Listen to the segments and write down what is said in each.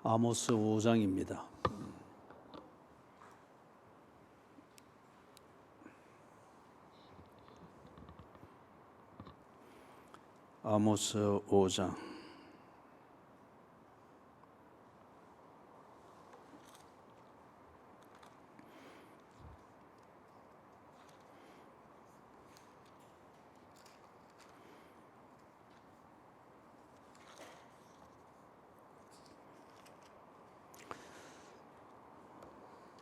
아모스 5장입니다. 아모스 5장.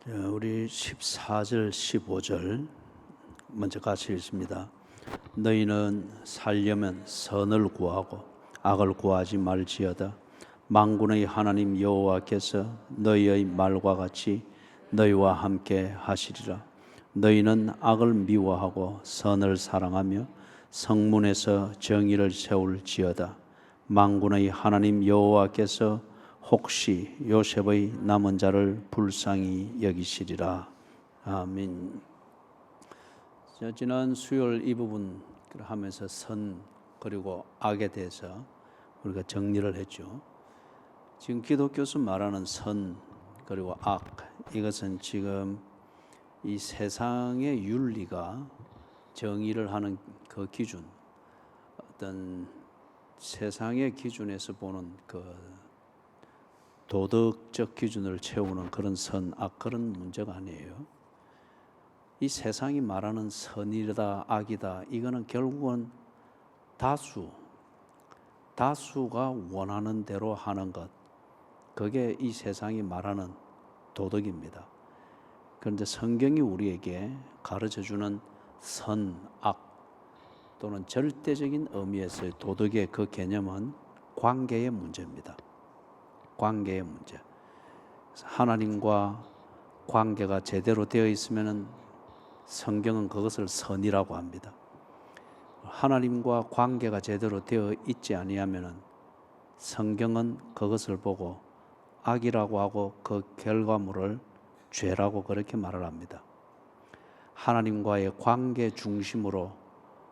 우리 14절 15절 먼저 같이 읽습니다. 너희는 살려면 선을 구하고 악을 구하지 말지어다. 만군의 하나님 여호와께서 너희의 말과 같이 너희와 함께 하시리라. 너희는 악을 미워하고 선을 사랑하며 성문에서 정의를 세울지어다. 만군의 하나님 여호와께서 혹시 요셉의 남은 자를 불쌍히 여기시리라. 아멘. 지난 수요일 이 부분 하면서 선 그리고 악에 대해서 우리가 정리를 했죠. 지금 기독교에서 말하는 선 그리고 악, 이것은 지금 이 세상의 윤리가 정의를 하는 그 기준, 어떤 세상의 기준에서 보는 그 도덕적 기준을 채우는 그런 선, 악, 그런 문제가 아니에요. 이 세상이 말하는 선이다, 악이다, 이거는 결국은 다수가 원하는 대로 하는 것, 그게 이 세상이 말하는 도덕입니다. 그런데 성경이 우리에게 가르쳐주는 선, 악 또는 절대적인 의미에서의 도덕의 그 개념은 관계의 문제입니다. 관계의 문제. 하나님과 관계가 제대로 되어 있으면 성경은 그것을 선이라고 합니다. 하나님과 관계가 제대로 되어 있지 아니하면 성경은 그것을 보고 악이라고 하고 그 결과물을 죄라고 그렇게 말을 합니다. 하나님과의 관계 중심으로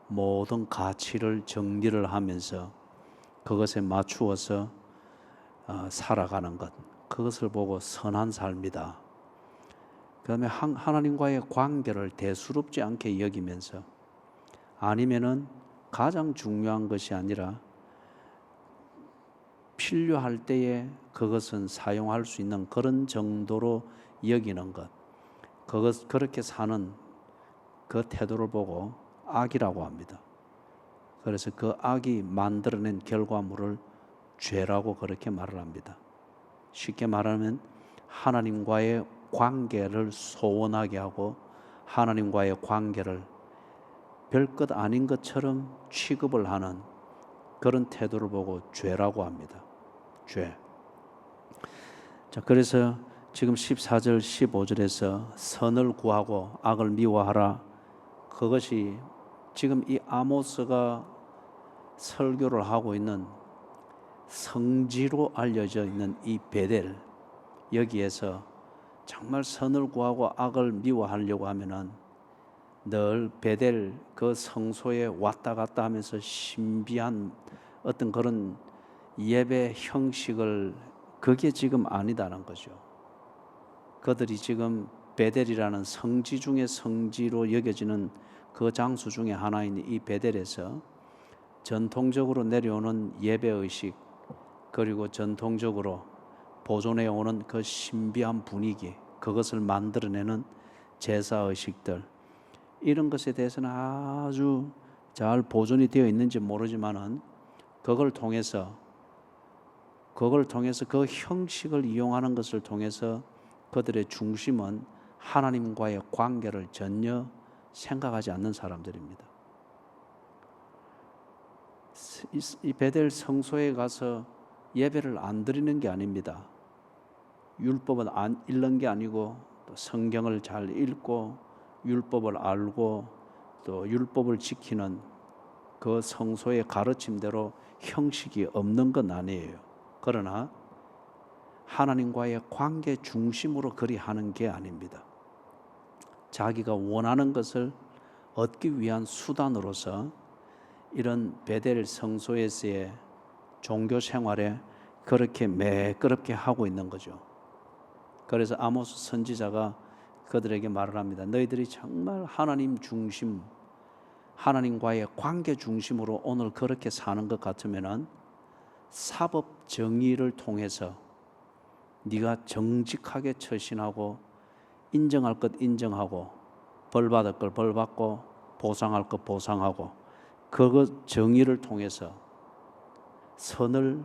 모든 가치를 정리를 하면서 그것에 맞추어서 살아가는 것, 그것을 보고 선한 삶이다. 그 다음에 하나님과의 관계를 대수롭지 않게 여기면서, 아니면은 가장 중요한 것이 아니라 필요할 때에 그것은 사용할 수 있는 그런 정도로 여기는 것, 그렇게 사는 그 태도를 보고 악이라고 합니다. 그래서 그 악이 만들어낸 결과물을 죄라고 그렇게 말을 합니다. 쉽게 말하면 하나님과의 관계를 소원하게 하고 하나님과의 관계를 별것 아닌 것처럼 취급을 하는 그런 태도를 보고 죄라고 합니다. 죄. 자, 그래서 지금 14절 15절에서 선을 구하고 악을 미워하라, 그것이 지금 이 아모스가 설교를 하고 있는 성지로 알려져 있는 이 베델, 여기에서 정말 선을 구하고 악을 미워하려고 하면은 늘 베델 그 성소에 왔다 갔다 하면서 신비한 어떤 그런 예배 형식을, 그게 지금 아니다는 거죠. 그들이 지금 베델이라는 성지 중에 성지로 여겨지는 그 장소 중에 하나인 이 베델에서 전통적으로 내려오는 예배의식, 그리고 전통적으로 보존해 오는 그 신비한 분위기, 그것을 만들어내는 제사의식들, 이런 것에 대해서는 아주 잘 보존이 되어 있는지 모르지만은 그걸 통해서 그 형식을 이용하는 것을 통해서 그들의 중심은 하나님과의 관계를 전혀 생각하지 않는 사람들입니다. 이 베델 성소에 가서 예배를 안 드리는 게 아닙니다. 율법은 안 읽는 게 아니고, 또 성경을 잘 읽고 율법을 알고 또 율법을 지키는 그 성소의 가르침대로 형식이 없는 건 아니에요. 그러나 하나님과의 관계 중심으로 그리 하는 게 아닙니다. 자기가 원하는 것을 얻기 위한 수단으로서 이런 베델 성소에서의 종교 생활에 그렇게 매끄럽게 하고 있는 거죠. 그래서 아모스 선지자가 그들에게 말을 합니다. 너희들이 정말 하나님 중심, 하나님과의 관계 중심으로 오늘 그렇게 사는 것 같으면은 사법 정의를 통해서 네가 정직하게 처신하고 인정할 것 인정하고 벌 받을 걸 벌 받고 보상할 것 보상하고 그것 정의를 통해서 선을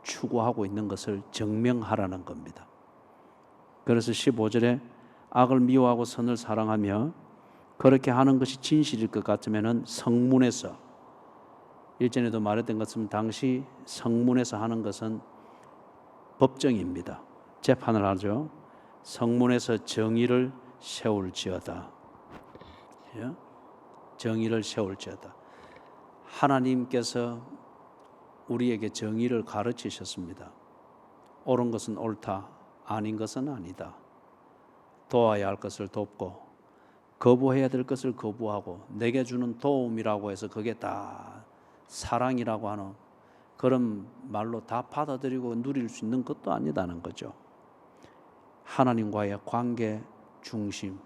추구하고 있는 것을 증명하라는 겁니다. 그래서 15절에 악을 미워하고 선을 사랑하며 그렇게 하는 것이 진실일 것 같으면 성문에서, 일전에도 말했던 것처럼 당시 성문에서 하는 것은 법정입니다. 재판을 하죠. 성문에서 정의를 세울지어다. 정의를 세울지어다. 하나님께서 우리에게 정의를 가르치셨습니다. 옳은 것은 옳다, 아닌 것은 아니다. 도와야 할 것을 돕고 거부해야 될 것을 거부하고 내게 주는 도움이라고 해서 그게 다 사랑이라고 하는 그런 말로 다 받아들이고 누릴 수 있는 것도 아니다는 거죠. 하나님과의 관계 중심,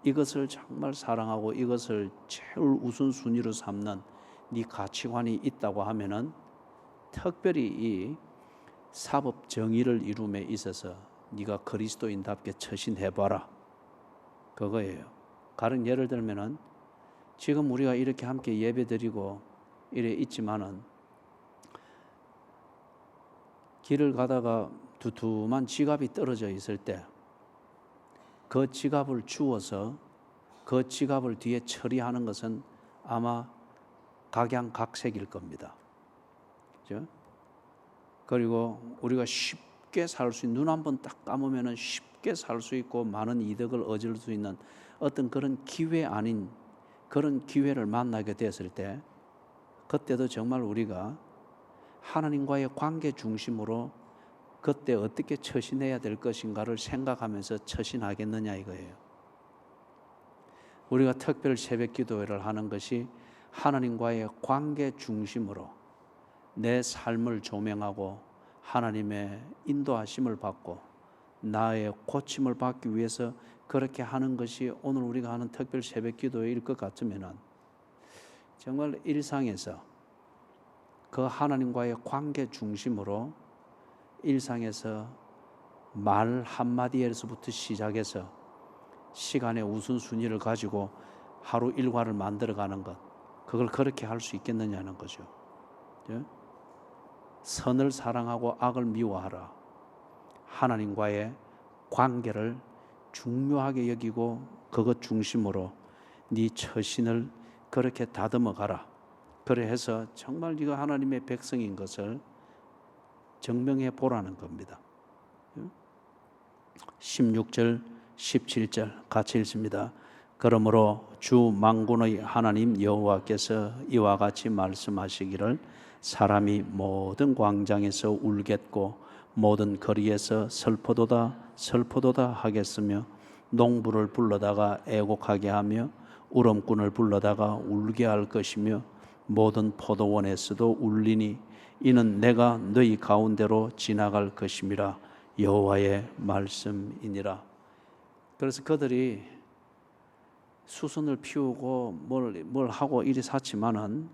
이것을 정말 사랑하고 이것을 제일 우선순위로 삼는 네 가치관이 있다고 하면은 특별히 이 사법 정의를 이룸에 있어서 네가 그리스도인답게 처신해봐라, 그거예요. 다른 예를 들면은 지금 우리가 이렇게 함께 예배드리고 이래 있지만은 길을 가다가 두툼한 지갑이 떨어져 있을 때 그 지갑을 주워서 그 지갑을 뒤에 처리하는 것은 아마 각양각색일 겁니다. 그렇죠? 그리고 우리가 쉽게 살 수 있는, 눈 한 번 딱 감으면 쉽게 살 수 있고 많은 이득을 얻을 수 있는 어떤 그런 기회 아닌 그런 기회를 만나게 됐을 때 그때도 정말 우리가 하나님과의 관계 중심으로 그때 어떻게 처신해야 될 것인가를 생각하면서 처신하겠느냐 이거예요. 우리가 특별 새벽 기도회를 하는 것이 하나님과의 관계 중심으로 내 삶을 조명하고 하나님의 인도하심을 받고 나의 고침을 받기 위해서 그렇게 하는 것이 오늘 우리가 하는 특별 새벽 기도회일 것 같으면은 정말 일상에서 그 하나님과의 관계 중심으로 일상에서 말 한마디에서부터 시작해서 시간의 우선순위를 가지고 하루 일과를 만들어가는 것, 그걸 그렇게 할 수 있겠느냐는 거죠. 선을 사랑하고 악을 미워하라. 하나님과의 관계를 중요하게 여기고 그것 중심으로 네 처신을 그렇게 다듬어 가라. 그래 해서 정말 네가 하나님의 백성인 것을 증명해 보라는 겁니다. 16절 17절 같이 읽습니다. 그러므로 주 만군의 하나님 여호와께서 이와 같이 말씀하시기를 사람이 모든 광장에서 울겠고 모든 거리에서 슬퍼도다 슬퍼도다 하겠으며 농부를 불러다가 애곡하게 하며 우름꾼을 불러다가 울게 할 것이며 모든 포도원에서도 울리니 이는 내가 너희 가운데로 지나갈 것임이라 여호와의 말씀이니라. 그래서 그들이 수선을 피우고 뭘 하고 이래 샀지만은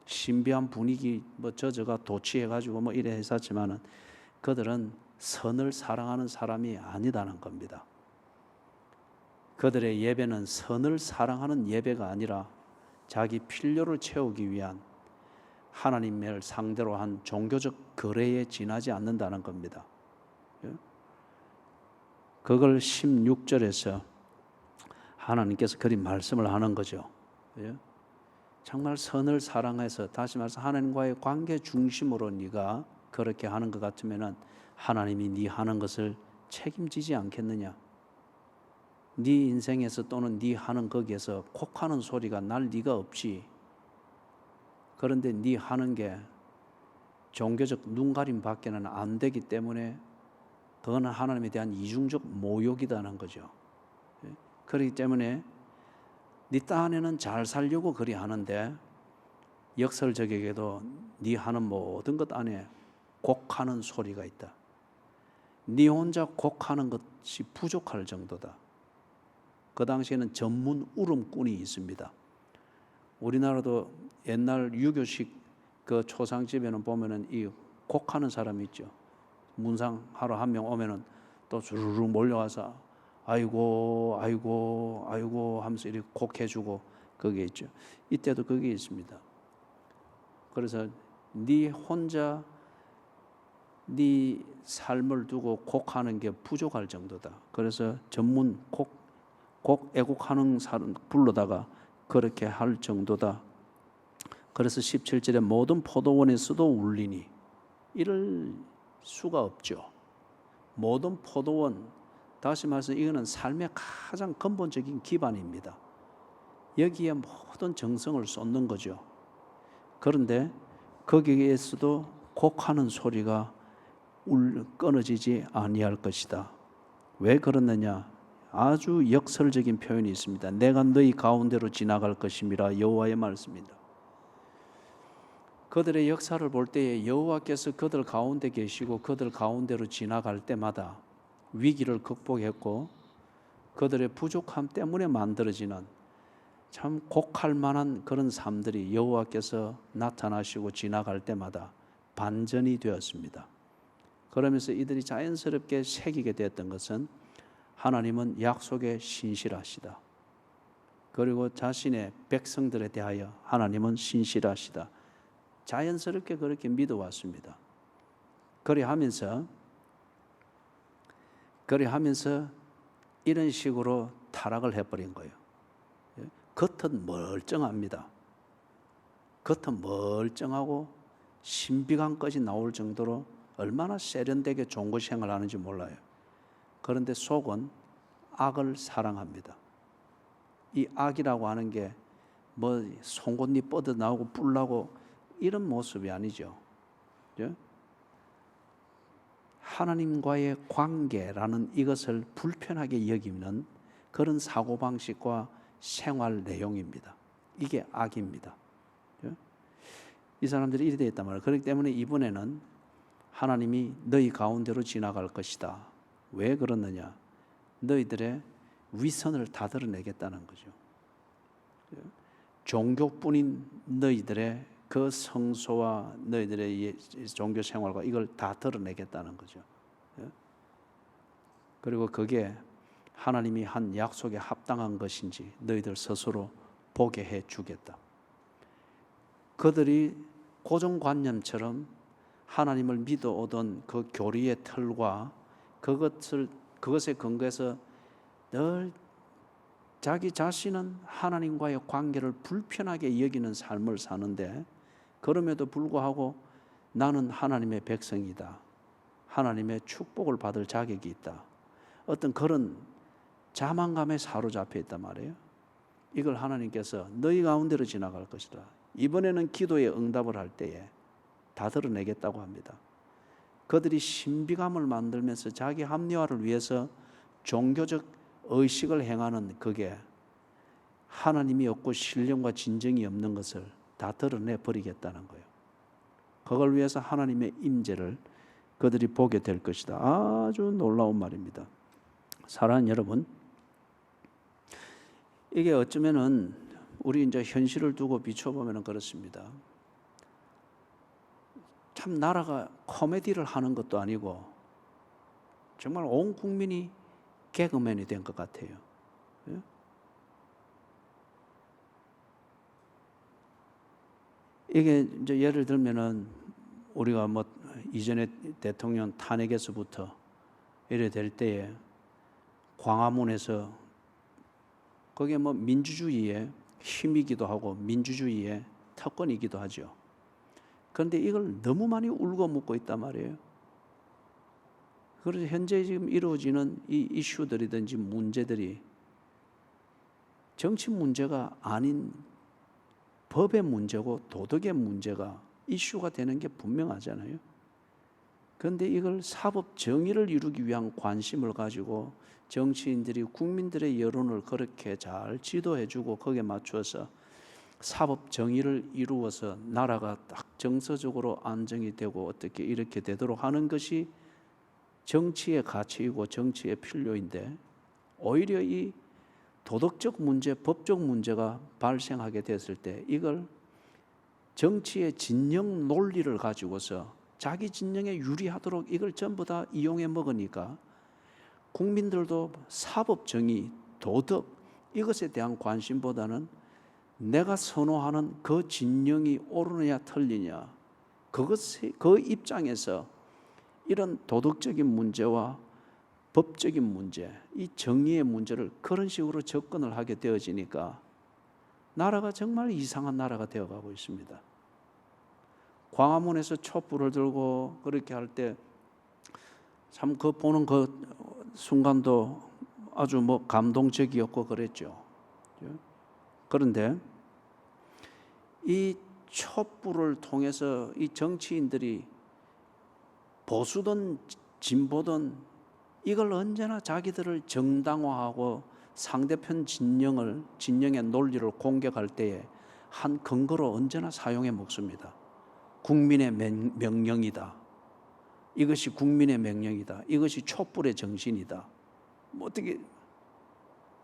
신비한 분위기 저가 도취해가지고 이래 했었지만은 그들은 선을 사랑하는 사람이 아니다는 겁니다. 그들의 예배는 선을 사랑하는 예배가 아니라 자기 필요를 채우기 위한 하나님을 상대로 한 종교적 거래에 지나지 않는다는 겁니다. 그걸 16절에서 하나님께서 그리 말씀을 하는 거죠. 정말 선을 사랑해서, 다시 말해서 하나님과의 관계 중심으로 네가 그렇게 하는 것 같으면 하나님이 네 하는 것을 책임지지 않겠느냐. 네 인생에서 또는 네 하는 거기에서 콕하는 소리가 날 리가 없지. 그런데 네 하는 게 종교적 눈가림 밖에는 안 되기 때문에 그거는 하나님에 대한 이중적 모욕이다는 거죠. 그렇기 때문에 네 딴에는 잘 살려고 그리 하는데 역설적에게도 네 하는 모든 것 안에 곡하는 소리가 있다. 네 혼자 곡하는 것이 부족할 정도다. 그 당시에는 전문 울음꾼이 있습니다. 우리나라도 옛날 유교식 그 초상집에는 보면은 이 곡하는 사람이 있죠. 문상하러 한 명 오면은 또 주르륵 몰려와서 아이고 아이고 아이고 하면서 이렇게 곡해주고 그게 있죠. 이때도 그게 있습니다. 그래서 네 혼자 네 삶을 두고 곡하는 게 부족할 정도다. 그래서 전문 곡 애곡하는 사람 불러다가 그렇게 할 정도다. 그래서 17절에 모든 포도원에서도 울리니 이럴 수가 없죠. 모든 포도원, 다시 말해서 이거는 삶의 가장 근본적인 기반입니다. 여기에 모든 정성을 쏟는 거죠. 그런데 거기에서도 곡하는 소리가 끊어지지 아니할 것이다. 왜 그러느냐? 아주 역설적인 표현이 있습니다. 내가 너희 가운데로 지나갈 것임이라 여호와의 말씀입니다. 그들의 역사를 볼 때에 여호와께서 그들 가운데 계시고 그들 가운데로 지나갈 때마다 위기를 극복했고 그들의 부족함 때문에 만들어지는 참 곡할 만한 그런 삶들이 여호와께서 나타나시고 지나갈 때마다 반전이 되었습니다. 그러면서 이들이 자연스럽게 새기게 되었던 것은 하나님은 약속에 신실하시다. 그리고 자신의 백성들에 대하여 하나님은 신실하시다. 자연스럽게 그렇게 믿어왔습니다. 그리하면서 이런 식으로 타락을 해버린 거예요. 겉은 멀쩡합니다. 겉은 멀쩡하고 신비감까지 나올 정도로 얼마나 세련되게 종교 생활을 하는지 몰라요. 그런데 속은 악을 사랑합니다. 이 악이라고 하는 게 뭐 송곳니 뻗어 나오고 뿔나고 이런 모습이 아니죠. 하나님과의 관계라는 이것을 불편하게 여기는 그런 사고방식과 생활 내용입니다. 이게 악입니다. 이 사람들이 이래 있단 말이에요. 그렇기 때문에 이번에는 하나님이 너희 가운데로 지나갈 것이다. 왜 그러느냐? 너희들의 위선을 다 드러내겠다는 거죠. 종교뿐인 너희들의 그 성소와 너희들의 종교 생활과 이걸 다 드러내겠다는 거죠. 그리고 그게 하나님이 한 약속에 합당한 것인지 너희들 스스로 보게 해 주겠다. 그들이 고정관념처럼 하나님을 믿어오던 그 교리의 틀과 그것에 근거해서 늘 자기 자신은 하나님과의 관계를 불편하게 여기는 삶을 사는데 그럼에도 불구하고 나는 하나님의 백성이다. 하나님의 축복을 받을 자격이 있다. 어떤 그런 자만감에 사로잡혀 있단 말이에요. 이걸 하나님께서 너희 가운데로 지나갈 것이다. 이번에는 기도에 응답을 할 때에 다 드러내겠다고 합니다. 그들이 신비감을 만들면서 자기 합리화를 위해서 종교적 의식을 행하는 그게 하나님이 없고 신령과 진정이 없는 것을 다 드러내 버리겠다는 거예요. 그걸 위해서 하나님의 임재를 그들이 보게 될 것이다. 아주 놀라운 말입니다. 사랑하는 여러분, 이게 어쩌면은 우리 이제 현실을 두고 비춰보면 그렇습니다. 참 나라가 코미디를 하는 것도 아니고 정말 온 국민이 개그맨이 된 것 같아요. 이게 이제 예를 들면은 우리가 뭐 이전에 대통령 탄핵에서부터 이래 될 때에 광화문에서 그게 뭐 민주주의의 힘이기도 하고 민주주의의 특권이기도 하죠. 그런데 이걸 너무 많이 울고 묻고 있단 말이에요. 그래서 현재 지금 이루어지는 이 이슈들이든지 문제들이 정치 문제가 아닌 법의 문제고 도덕의 문제가 이슈가 되는 게 분명하잖아요. 그런데 이걸 사법 정의를 이루기 위한 관심을 가지고 정치인들이 국민들의 여론을 그렇게 잘 지도해주고 거기에 맞추어서 사법 정의를 이루어서 나라가 딱 정서적으로 안정이 되고 어떻게 이렇게 되도록 하는 것이 정치의 가치이고 정치의 필요인데, 오히려 이 도덕적 문제, 법적 문제가 발생하게 됐을 때 이걸 정치의 진영 논리를 가지고서 자기 진영에 유리하도록 이걸 전부 다 이용해 먹으니까 국민들도 사법 정의, 도덕 이것에 대한 관심보다는 내가 선호하는 그 진영이 옳으냐 틀리냐, 그 입장에서 이런 도덕적인 문제와 법적인 문제, 이 정의의 문제를 그런 식으로 접근을 하게 되어지니까 나라가 정말 이상한 나라가 되어가고 있습니다. 광화문에서 촛불을 들고 그렇게 할 때 참 그 보는 그 순간도 아주 감동적이었고 그랬죠. 그런데 이 촛불을 통해서 이 정치인들이 보수든 진보든 이걸 언제나 자기들을 정당화하고 상대편 진영의 논리를 공격할 때에 한 근거로 언제나 사용해 먹습니다. 국민의 명령이다. 이것이 국민의 명령이다. 이것이 촛불의 정신이다. 어떻게,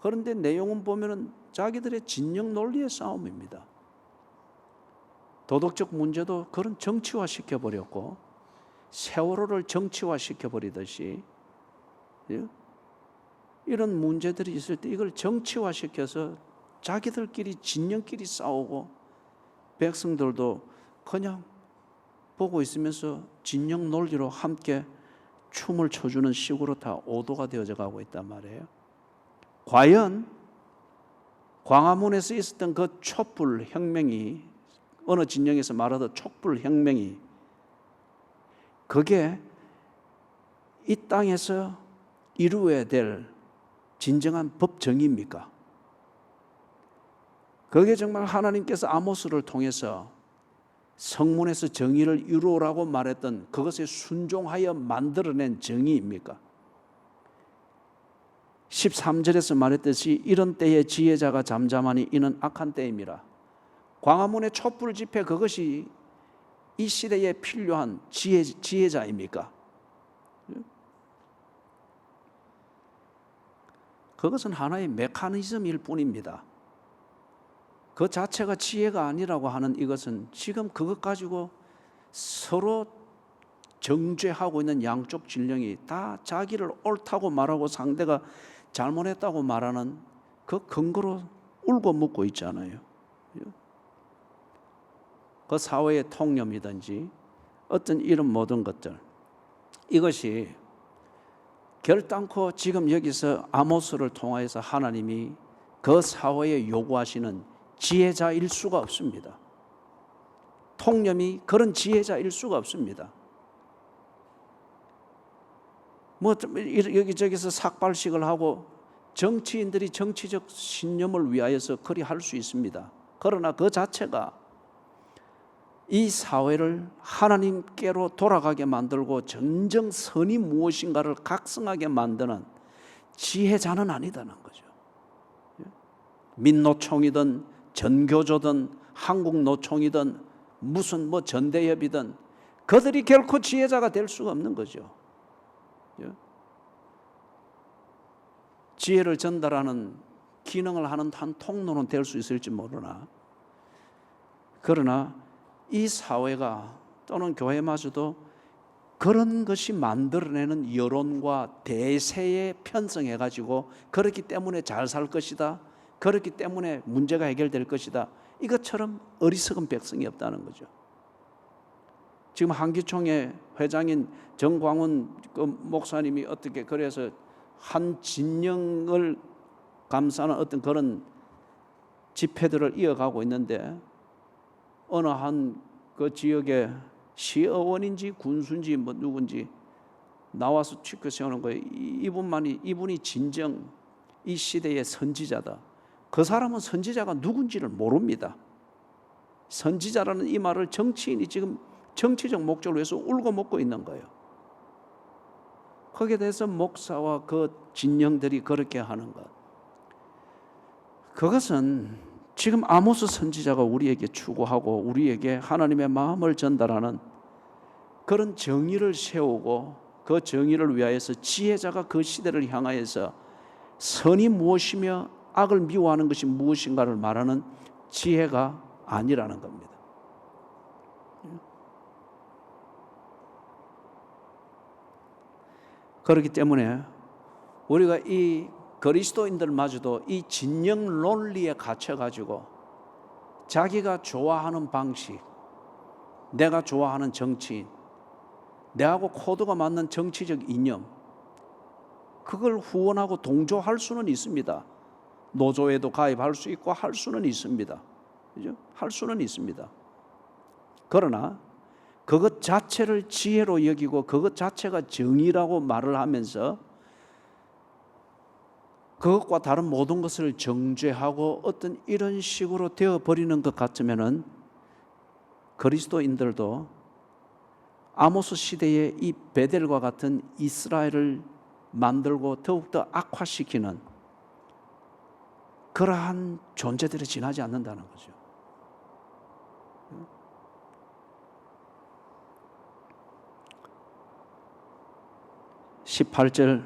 그런데 내용은 보면은 자기들의 진영 논리의 싸움입니다. 도덕적 문제도 그런 정치화 시켜버렸고, 세월호를 정치화 시켜버리듯이 이런 문제들이 있을 때 이걸 정치화 시켜서 자기들끼리 진영끼리 싸우고, 백성들도 그냥 보고 있으면서 진영 논리로 함께 춤을 춰주는 식으로 다 오도가 되어져 가고 있단 말이에요. 과연 광화문에서 있었던 그 촛불 혁명이, 어느 진영에서 말하던 촛불 혁명이, 그게 이 땅에서 이루어야 될 진정한 법 정의입니까? 그게 정말 하나님께서 아모스를 통해서 성문에서 정의를 이루어라고 말했던 그것에 순종하여 만들어낸 정의입니까? 13절에서 말했듯이 이런 때에 지혜자가 잠잠하니 이는 악한 때임이라. 광화문의 촛불 집회, 그것이 이 시대에 필요한 지혜자입니까? 그것은 하나의 메커니즘일 뿐입니다. 그 자체가 지혜가 아니라고 하는 이것은 지금 그것 가지고 서로 정죄하고 있는 양쪽 진영이 다 자기를 옳다고 말하고 상대가 잘못했다고 말하는 그 근거로 울고 묻고 있잖아요. 그 사회의 통념이든지 어떤 이런 모든 것들, 이것이 결단코 지금 여기서 아모스를 통해서 하나님이 그 사회에 요구하시는 지혜자일 수가 없습니다. 통념이 그런 지혜자일 수가 없습니다. 여기저기서 삭발식을 하고 정치인들이 정치적 신념을 위하여서 그리 할 수 있습니다. 그러나 그 자체가 이 사회를 하나님께로 돌아가게 만들고 진정 선이 무엇인가를 각성하게 만드는 지혜자는 아니다는 거죠. 민노총이든 전교조든 한국노총이든 무슨 전대협이든 그들이 결코 지혜자가 될 수가 없는 거죠. 지혜를 전달하는 기능을 하는 한 통로는 될 수 있을지 모르나, 그러나 이 사회가 또는 교회마저도 그런 것이 만들어내는 여론과 대세에 편성해가지고 그렇기 때문에 잘 살 것이다, 그렇기 때문에 문제가 해결될 것이다, 이것처럼 어리석은 백성이 없다는 거죠. 지금 한기총회 회장인 정광훈 그 목사님이 어떻게 그래서 한 진영을 감싸는 어떤 그런 집회들을 이어가고 있는데, 어느 한 그 지역의 시의원인지 군수인지 누군지 나와서 취크 세우는 거예요. 이분이 진정 이 시대의 선지자다. 그 사람은 선지자가 누군지를 모릅니다. 선지자라는 이 말을 정치인이 지금 정치적 목적으로 해서 울고 먹고 있는 거예요. 거기에 대해서 목사와 그 진영들이 그렇게 하는 것, 그것은 지금 아모스 선지자가 우리에게 추구하고 우리에게 하나님의 마음을 전달하는 그런 정의를 세우고 그 정의를 위하여서 지혜자가 그 시대를 향하여서 선이 무엇이며 악을 미워하는 것이 무엇인가를 말하는 지혜가 아니라는 겁니다. 그렇기 때문에 우리가 이 그리스도인들마저도 이 진영 논리에 갇혀가지고 자기가 좋아하는 방식, 내가 좋아하는 정치인, 내하고 코드가 맞는 정치적 이념, 그걸 후원하고 동조할 수는 있습니다. 노조에도 가입할 수 있고 할 수는 있습니다. 그죠? 할 수는 있습니다. 그러나 그것 자체를 지혜로 여기고 그것 자체가 정의라고 말을 하면서 그것과 다른 모든 것을 정죄하고 어떤 이런 식으로 되어버리는 것 같으면은 그리스도인들도 아모스 시대의 이 베델과 같은 이스라엘을 만들고 더욱더 악화시키는 그러한 존재들이 지나지 않는다는 거죠. 18절에서부터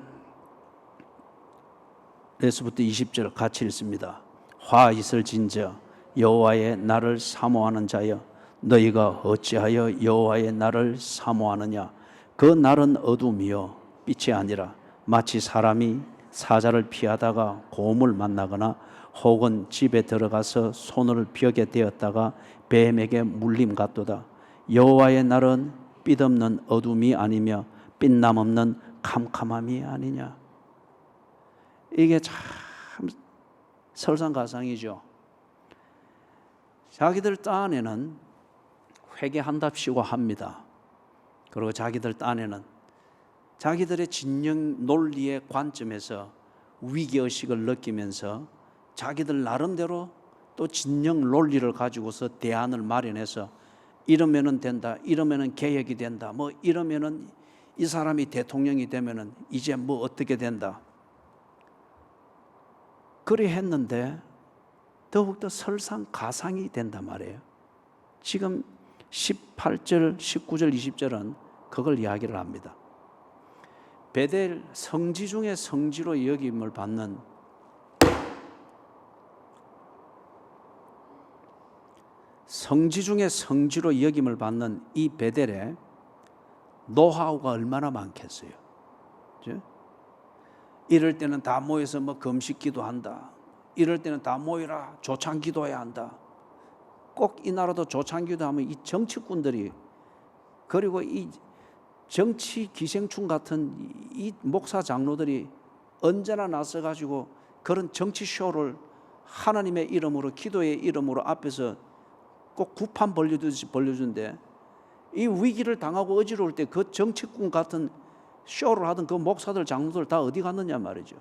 20절 같이 읽습니다. 화 있을 진저 여호와의 날을 사모하는 자여 너희가 어찌하여 여호와의 날을 사모하느냐. 그 날은 어둠이요 빛이 아니라 마치 사람이 사자를 피하다가 곰을 만나거나 혹은 집에 들어가서 손을 벽에 대었다가 뱀에게 물림 같도다. 여호와의 날은 빛없는 어둠이 아니며 빛남 없는 캄캄함이 아니냐. 이게 참 설상가상이죠. 자기들 딴에는 회개한답시고 합니다. 그리고 자기들 딴에는 자기들의 진영 논리의 관점에서 위기의식을 느끼면서 자기들 나름대로 또 진영 논리를 가지고서 대안을 마련해서 이러면은 된다, 이러면은 개혁이 된다, 뭐 이러면은 이 사람이 대통령이 되면은 이제 뭐 어떻게 된다. 그리 했는데 더욱더 설상가상이 된단 말이에요. 지금 18절, 19절, 20절은 그걸 이야기를 합니다. 베델 성지 중에 성지로 여김을 받는 성지 중에 성지로 여김을 받는 이 베델에 노하우가 얼마나 많겠어요. 그렇죠? 이럴 때는 다 모여서 뭐 금식기도 한다. 이럴 때는 다 모여라 조창기도해야 한다. 꼭 이 나라도 조창기도 하면 이 정치꾼들이 그리고 이 정치 기생충 같은 이 목사 장로들이 언제나 나서가지고 그런 정치 쇼를 하나님의 이름으로 기도의 이름으로 앞에서 꼭 구판 벌려주듯이 벌려주는데 이 위기를 당하고 어지러울 때 그 정치꾼 같은 쇼를 하던 그 목사들 장로들 다 어디 갔느냐 말이죠.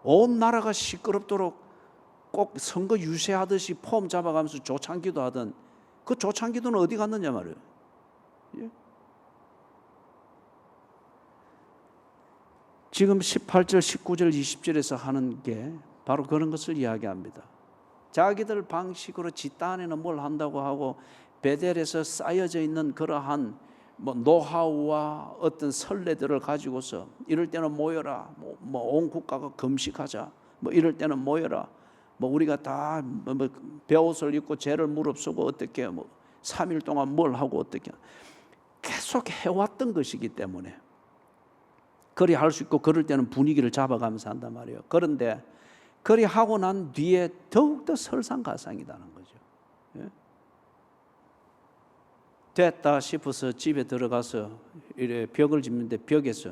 온 나라가 시끄럽도록 꼭 선거 유세하듯이 폼 잡아가면서 조창기도 하던 그 조창기도는 어디 갔느냐 말이에요. 예? 지금 18절, 19절, 20절에서 하는 게 바로 그런 것을 이야기합니다. 자기들 방식으로 집단에는 뭘 한다고 하고 베델에서 쌓여져 있는 그러한 뭐 노하우와 어떤 선례들을 가지고서 이럴 때는 모여라, 온 국가가 금식하자, 뭐 이럴 때는 모여라, 뭐 우리가 다 뭐 베옷을 입고 죄를 무릅쓰고 어떻게 뭐 3일 동안 뭘 하고 어떻게 계속 해왔던 것이기 때문에 그리 할 수 있고 그럴 때는 분위기를 잡아가면서 한단 말이에요. 그런데 그리 하고 난 뒤에 더욱더 설상가상이라는 거죠. 예? 됐다 싶어서 집에 들어가서 이래 벽을 짚는데 벽에서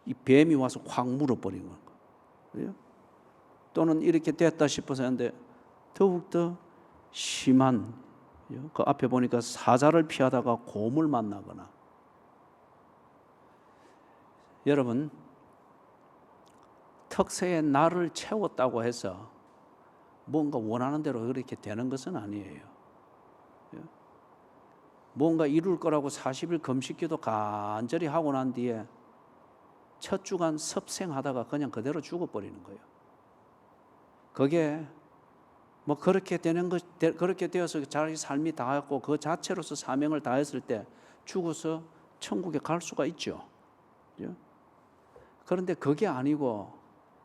이 뱀이 와서 확 물어버린 거예요. 또는 이렇게 됐다 싶어서 하는데 더욱더 심한 그 앞에 보니까 사자를 피하다가 곰을 만나거나. 여러분, 턱새에 날을 채웠다고 해서 뭔가 원하는 대로 그렇게 되는 것은 아니에요. 뭔가 이룰 거라고 40일 금식기도 간절히 하고 난 뒤에 첫 주간 섭생하다가 그냥 그대로 죽어버리는 거예요. 그게 뭐 그렇게 되는 것, 그렇게 되어서 자기 삶이 다했고 그 자체로서 사명을 다했을 때 죽어서 천국에 갈 수가 있죠. 그런데 그게 아니고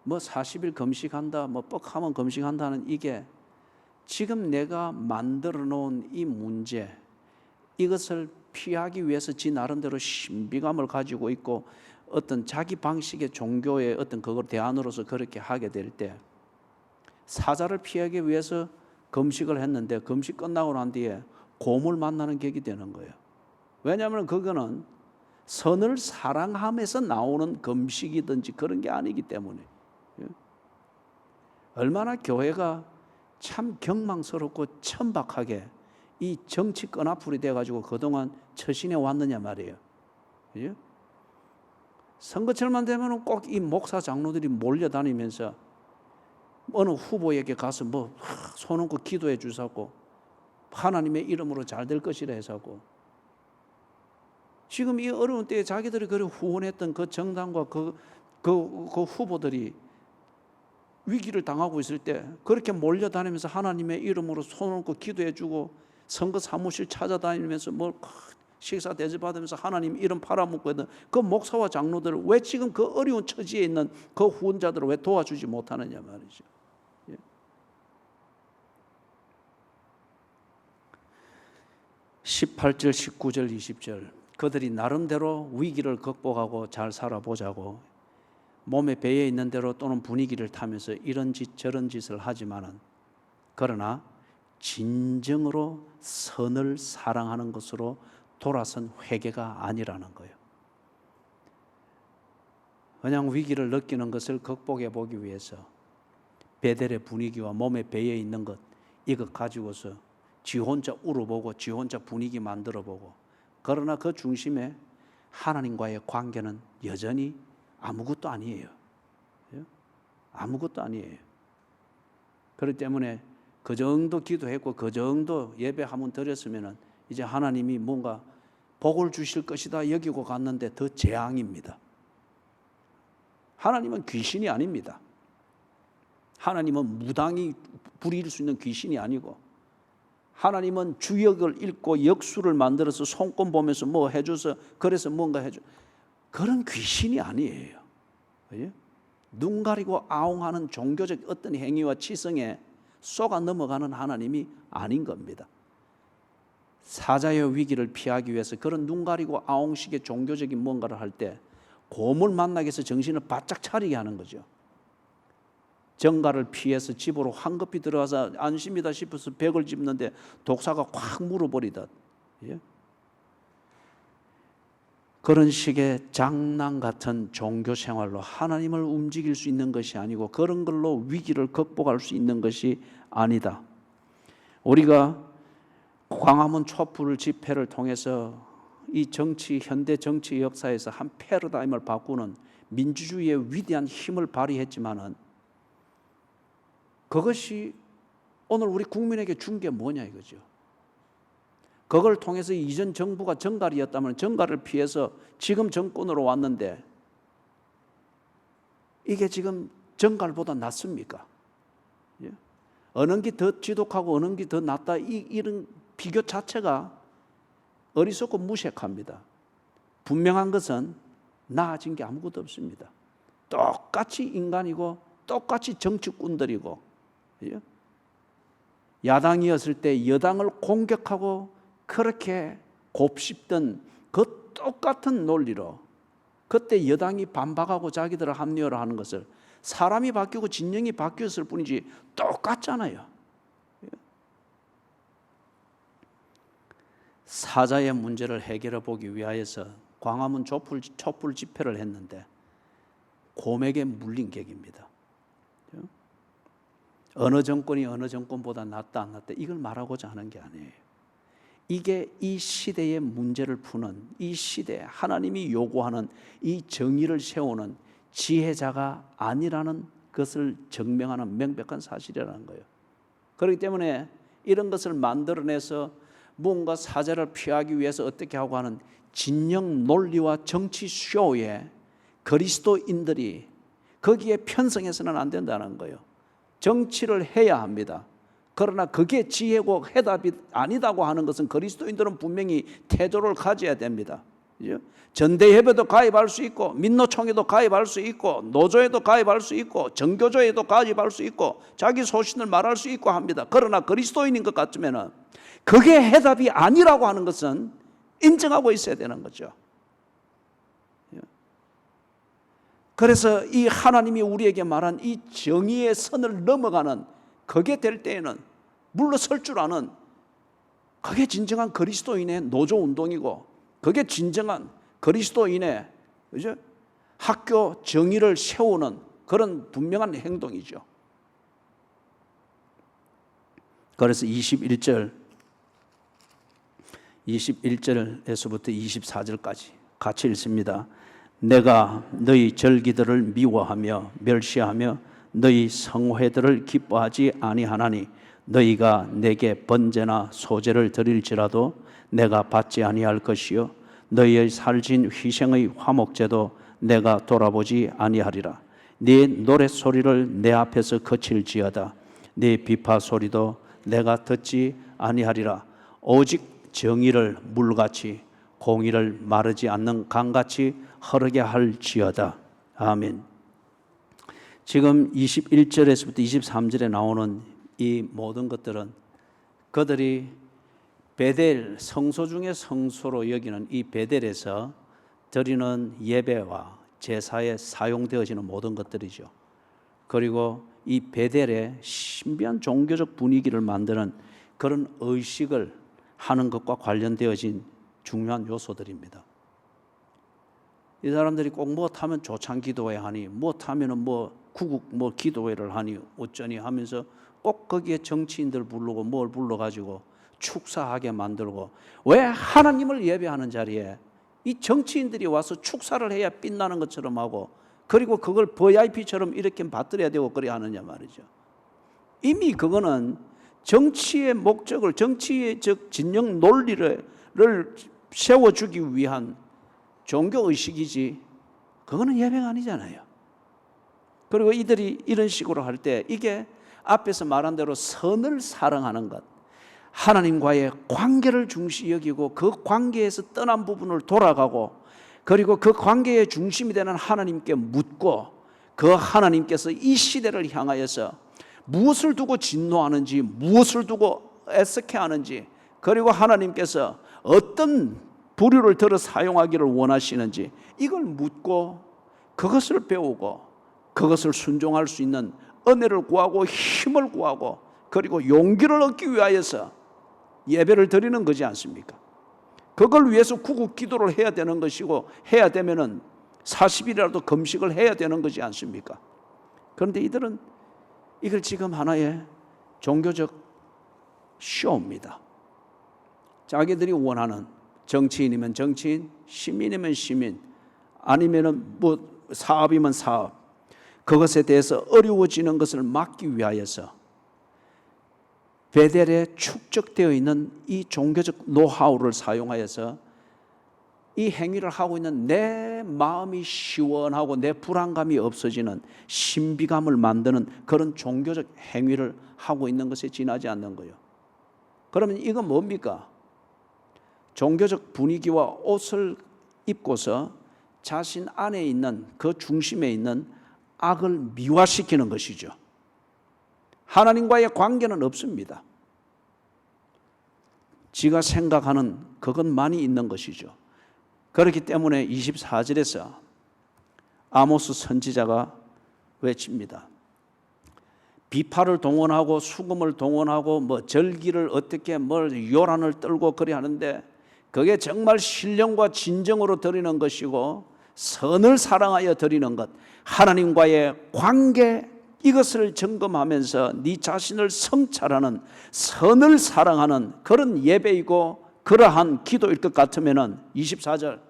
뭐 40일 금식한다, 뭐 뻑하면 금식한다는 이게 지금 내가 만들어 놓은 이 문제, 이것을 피하기 위해서 지 나름대로 신비감을 가지고 있고 어떤 자기 방식의 종교의 어떤 그걸 대안으로서 그렇게 하게 될 때 사자를 피하기 위해서 금식을 했는데 금식 끝나고 난 뒤에 곰을 만나는 격이 되는 거예요. 왜냐하면 그거는 선을 사랑함에서 나오는 금식이든지 그런 게 아니기 때문에. 얼마나 교회가 참 경망스럽고 천박하게 이 정치 끈앞풀이 돼가지고 그동안 처신해 왔느냐 말이에요. 선거철만 되면 꼭 이 목사 장로들이 몰려다니면서 어느 후보에게 가서 뭐 손 얹고 기도해 주사고 하나님의 이름으로 잘 될 것이라 해서고 지금 이 어려운 때에 자기들이 그래 후원했던 그 정당과 그 후보들이 위기를 당하고 있을 때 그렇게 몰려다니면서 하나님의 이름으로 손 얹고 기도해 주고 선거 사무실 찾아다니면서 뭐 식사 대접받으면서 하나님 이름 팔아먹고 있는 그 목사와 장로들을 왜 지금 그 어려운 처지에 있는 그 후원자들을 왜 도와주지 못하느냐 말이죠. 18절, 19절, 20절 그들이 나름대로 위기를 극복하고 잘 살아보자고 몸에 배에 있는 대로 또는 분위기를 타면서 이런 짓 저런 짓을 하지만은 그러나 진정으로 선을 사랑하는 것으로 돌아선 회개가 아니라는 거예요. 그냥 위기를 느끼는 것을 극복해 보기 위해서 베델의 분위기와 몸에 배에 있는 것 이것 가지고서 지 혼자 울어보고 지 혼자 분위기 만들어보고 그러나 그 중심에 하나님과의 관계는 여전히 아무것도 아니에요. 아무것도 아니에요. 그렇기 때문에 그 정도 기도했고 그 정도 예배 한번 드렸으면 이제 하나님이 뭔가 복을 주실 것이다 여기고 갔는데 더 재앙입니다. 하나님은 귀신이 아닙니다. 하나님은 무당이 부릴 수 있는 귀신이 아니고 하나님은 주역을 읽고 역수를 만들어서 손금 보면서 뭐 해줘서 그래서 뭔가 해줘 그런 귀신이 아니에요. 눈 가리고 아웅하는 종교적 어떤 행위와 치성에 쏘가 넘어가는 하나님이 아닌 겁니다. 사자의 위기를 피하기 위해서 그런 눈 가리고 아웅식의 종교적인 뭔가를 할 때 곰을 만나게 해서 정신을 바짝 차리게 하는 거죠. 정갈을 피해서 집으로 황급히 들어가서 안심이다 싶어서 벽을 짚는데 독사가 확 물어버리듯 그런 식의 장난 같은 종교 생활로 하나님을 움직일 수 있는 것이 아니고 그런 걸로 위기를 극복할 수 있는 것이 아니다. 우리가 광화문 촛불 집회를 통해서 이 정치 현대 정치 역사에서 한 패러다임을 바꾸는 민주주의의 위대한 힘을 발휘했지만은 그것이 오늘 우리 국민에게 준 게 뭐냐 이거죠. 그걸 통해서 이전 정부가 정갈이었다면 정갈을 피해서 지금 정권으로 왔는데 이게 지금 정갈보다 낫습니까? 어느 게 더 지독하고 어느 게 더 낫다 이런 비교 자체가 어리석고 무색합니다. 분명한 것은 나아진 게 아무것도 없습니다. 똑같이 인간이고 똑같이 정치꾼들이고 야당이었을 때 여당을 공격하고 그렇게 곱씹던 그 똑같은 논리로 그때 여당이 반박하고 자기들을 합리화를 하는 것을 사람이 바뀌고 진영이 바뀌었을 뿐이지 똑같잖아요. 사자의 문제를 해결해 보기 위하여서 광화문 촛불 집회를 했는데 곰에게 물린 격입니다. 어느 정권이 어느 정권보다 낫다 안 낫다 이걸 말하고자 하는 게 아니에요. 이게 이 시대의 문제를 푸는 이 시대 하나님이 요구하는 이 정의를 세우는 지혜자가 아니라는 것을 증명하는 명백한 사실이라는 거예요. 그렇기 때문에 이런 것을 만들어내서 뭔가 사자를 피하기 위해서 어떻게 하고 하는 진영 논리와 정치 쇼에 그리스도인들이 거기에 편성해서는 안 된다는 거예요. 정치를 해야 합니다. 그러나 그게 지혜고 해답이 아니다고 하는 것은 그리스도인들은 분명히 태도를 가져야 됩니다. 전대협에도 가입할 수 있고, 민노총에도 가입할 수 있고, 노조에도 가입할 수 있고, 정교조에도 가입할 수 있고, 자기 소신을 말할 수 있고 합니다. 그러나 그리스도인인 것 같으면 그게 해답이 아니라고 하는 것은 인정하고 있어야 되는 거죠. 그래서 이 하나님이 우리에게 말한 이 정의의 선을 넘어가는, 그게 될 때에는 물러설 줄 아는, 그게 진정한 그리스도인의 노조운동이고, 그게 진정한 그리스도인의, 그죠? 학교 정의를 세우는 그런 분명한 행동이죠. 그래서 21절에서부터 24절까지 같이 읽습니다. 내가 너희 절기들을 미워하며 멸시하며 너희 성회들을 기뻐하지 아니하나니 너희가 내게 번제나 소제를 드릴지라도 내가 받지 아니할 것이요 너희의 살진 희생의 화목제도 내가 돌아보지 아니하리라. 네 노랫소리를 내 앞에서 거칠지어다. 네 비파 소리도 내가 듣지 아니하리라. 오직 정의를 물같이 공의를 마르지 않는 강같이 흐르게 할지어다. 아멘. 지금 21절에서부터 23절에 나오는 이 모든 것들은 그들이 베델, 성소 중에 성소로 여기는 이 베델에서 드리는 예배와 제사에 사용되어지는 모든 것들이죠. 그리고 이 베델에 신비한 종교적 분위기를 만드는 그런 의식을 하는 것과 관련되어진 중요한 요소들입니다. 이 사람들이 꼭 못하면 조창기도회 하니, 못하면 구국 기도회를 하니 어쩌니 하면서 꼭 거기에 정치인들 부르고 뭘 불러가지고 축사하게 만들고, 왜 하나님을 예배하는 자리에 이 정치인들이 와서 축사를 해야 빛나는 것처럼 하고, 그리고 그걸 VIP처럼 이렇게 받들어야 되고 그래야 하느냐 말이죠. 이미 그거는 정치의 목적을, 정치의 즉 진영 논리를 세워주기 위한 종교의식이지, 그거는 예배가 아니잖아요. 그리고 이들이 이런 식으로 할 때 이게 앞에서 말한 대로 선을 사랑하는 것, 하나님과의 관계를 중시 여기고 그 관계에서 떠난 부분을 돌아가고, 그리고 그 관계의 중심이 되는 하나님께 묻고, 그 하나님께서 이 시대를 향하여서 무엇을 두고 진노하는지, 무엇을 두고 애석해하는지, 그리고 하나님께서 어떤 부류를 들어 사용하기를 원하시는지 이걸 묻고 그것을 배우고 그것을 순종할 수 있는 은혜를 구하고 힘을 구하고 그리고 용기를 얻기 위하여서 예배를 드리는 거지 않습니까? 그걸 위해서 구국 기도를 해야 되는 것이고, 해야 되면은 40일이라도 금식을 해야 되는 거지 않습니까? 그런데 이들은 이걸 지금 하나의 종교적 쇼입니다. 자기들이 원하는, 정치인이면 정치인, 시민이면 시민, 아니면은 사업이면 사업, 그것에 대해서 어려워지는 것을 막기 위하여서 베델에 축적되어 있는 이 종교적 노하우를 사용하여서 이 행위를 하고 있는 내 마음이 시원하고 내 불안감이 없어지는 신비감을 만드는 그런 종교적 행위를 하고 있는 것에 지나지 않는 거예요. 그러면 이건 뭡니까? 종교적 분위기와 옷을 입고서 자신 안에 있는 그 중심에 있는 악을 미화시키는 것이죠. 하나님과의 관계는 없습니다. 지가 생각하는 그것만이 있는 것이죠. 그렇기 때문에 24절에서 아모스 선지자가 외칩니다. 비파를 동원하고 수금을 동원하고 절기를 어떻게 요란을 떨고 그래 하는데, 그게 정말 신령과 진정으로 드리는 것이고 선을 사랑하여 드리는 것, 하나님과의 관계, 이것을 점검하면서 네 자신을 성찰하는, 선을 사랑하는 그런 예배이고 그러한 기도일 것 같으면 24절,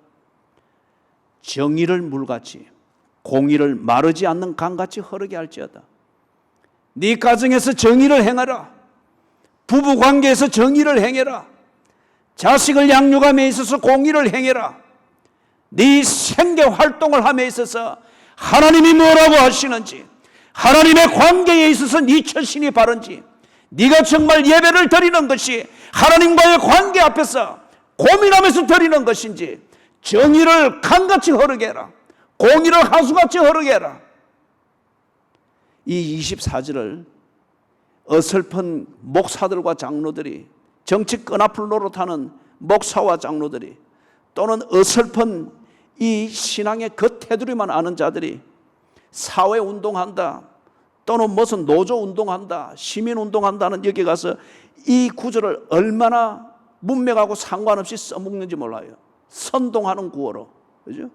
정의를 물같이 공의를 마르지 않는 강같이 흐르게 할지어다. 네 가정에서 정의를 행하라. 부부관계에서 정의를 행해라. 자식을 양육함에 있어서 공의를 행해라. 네 생계활동을 함에 있어서 하나님이 뭐라고 하시는지, 하나님의 관계에 있어서 네 처신이 바른지, 네가 정말 예배를 드리는 것이 하나님과의 관계 앞에서 고민하면서 드리는 것인지, 정의를 강같이 흐르게 해라. 공의를 하수같이 흐르게 해라. 이 24절을 어설픈 목사들과 장로들이, 정치 끈앞을 노릇하는 목사와 장로들이, 또는 어설픈 이 신앙의 겉테두리만 아는 자들이 사회운동한다, 또는 무슨 노조운동한다, 시민운동한다는 여기 가서 이 구절을 얼마나 문맥하고 상관없이 써먹는지 몰라요. 선동하는 구어로, 그죠?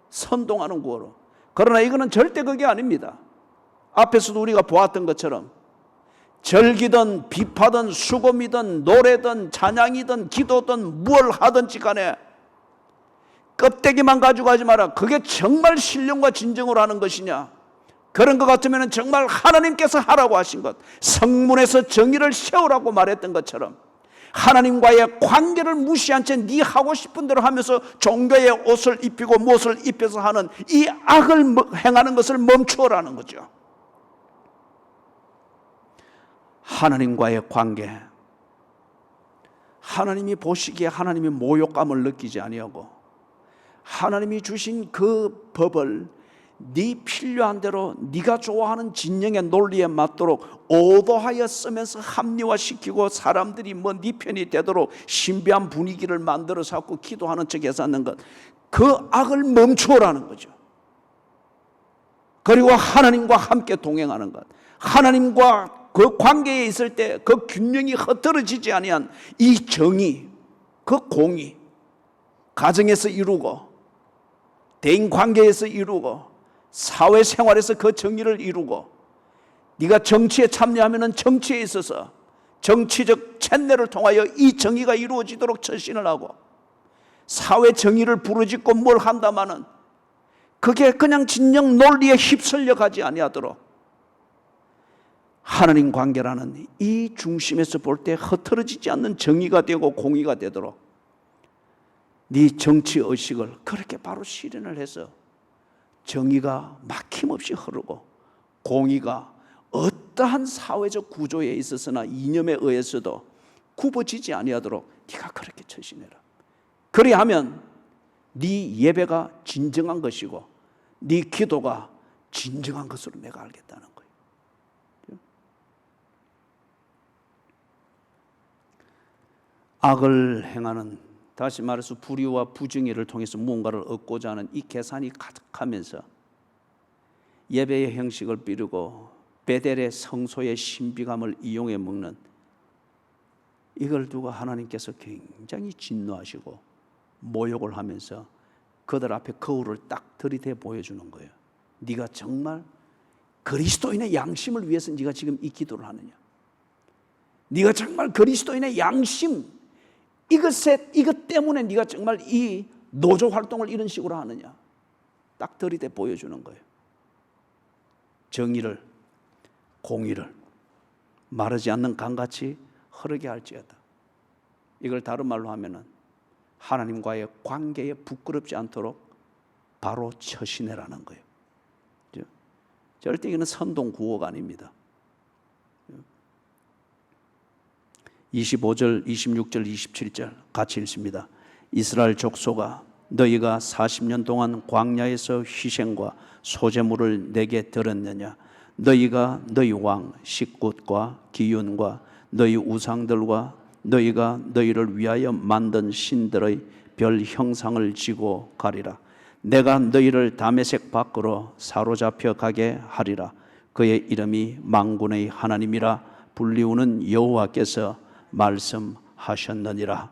선동하는 구어로. 그러나 이거는 절대 그게 아닙니다. 앞에서도 우리가 보았던 것처럼 절기든 비파든 수금이든 노래든 찬양이든 기도든 무엇을 하든지 간에 껍데기만 가지고 하지 마라. 그게 정말 신령과 진정으로 하는 것이냐? 그런 것 같으면 정말 하나님께서 하라고 하신 것, 성문에서 정의를 세우라고 말했던 것처럼 하나님과의 관계를 무시한 채 네 하고 싶은 대로 하면서 종교의 옷을 입히고 무엇을 입혀서 하는 이 악을 행하는 것을 멈추어라는 거죠. 하나님과의 관계, 하나님이 보시기에 하나님이 모욕감을 느끼지 아니하고 하나님이 주신 그 법을 네 필요한 대로 네가 좋아하는 진영의 논리에 맞도록 오도하여 쓰면서 합리화시키고 사람들이 네 편이 되도록 신비한 분위기를 만들어서 자꾸 기도하는 척해서 하는 것, 그 악을 멈추어라는 거죠. 그리고 하나님과 함께 동행하는 것, 하나님과 그 관계에 있을 때 그 균형이 흐트러지지 아니한 이 정의, 그 공의, 가정에서 이루고 대인 관계에서 이루고 사회생활에서 그 정의를 이루고, 네가 정치에 참여하면 정치에 있어서 정치적 채널을 통하여 이 정의가 이루어지도록 처신을 하고, 사회 정의를 부르짖고 뭘 한다마는 그게 그냥 진영 논리에 휩쓸려 가지 아니하도록 하나님 관계라는 이 중심에서 볼 때 흐트러지지 않는 정의가 되고 공의가 되도록 네 정치 의식을 그렇게 바로 실현을 해서 정의가 막힘없이 흐르고 공의가 어떠한 사회적 구조에 있어서나 이념에 의해서도 굽어지지 아니하도록 네가 그렇게 처신해라. 그리하면 네 예배가 진정한 것이고 네 기도가 진정한 것으로 내가 알겠다는 거예요. 악을 행하는, 다시 말해서 불의와 부정의를 통해서 무언가를 얻고자 하는 이 계산이 가득하면서 예배의 형식을 삐르고 베델의 성소의 신비감을 이용해 먹는, 이걸 두고 하나님께서 굉장히 진노하시고 모욕을 하면서 그들 앞에 거울을 딱 들이대 보여주는 거예요. 네가 정말 그리스도인의 양심을 위해서 네가 지금 이 기도를 하느냐? 네가 정말 그리스도인의 양심, 이것 때문에 네가 정말 이 노조 활동을 이런 식으로 하느냐? 딱 들이대 보여주는 거예요. 정의를, 공의를 마르지 않는 강같이 흐르게 할지어다. 이걸 다른 말로 하면은 하나님과의 관계에 부끄럽지 않도록 바로 처신해라는 거예요. 절대 이거는 선동 구호가 아닙니다. 25절, 26절, 27절 같이 읽습니다. 이스라엘 족속아, 너희가 40년 동안 광야에서 희생과 소제물을 내게 드렸느냐? 너희가 너희 왕 식굿과 기윤과 너희 우상들과 너희가 너희를 위하여 만든 신들의 별 형상을 지고 가리라. 내가 너희를 다메섹 밖으로 사로잡혀 가게 하리라. 그의 이름이 만군의 하나님이라 불리우는 여호와께서 말씀하셨느니라.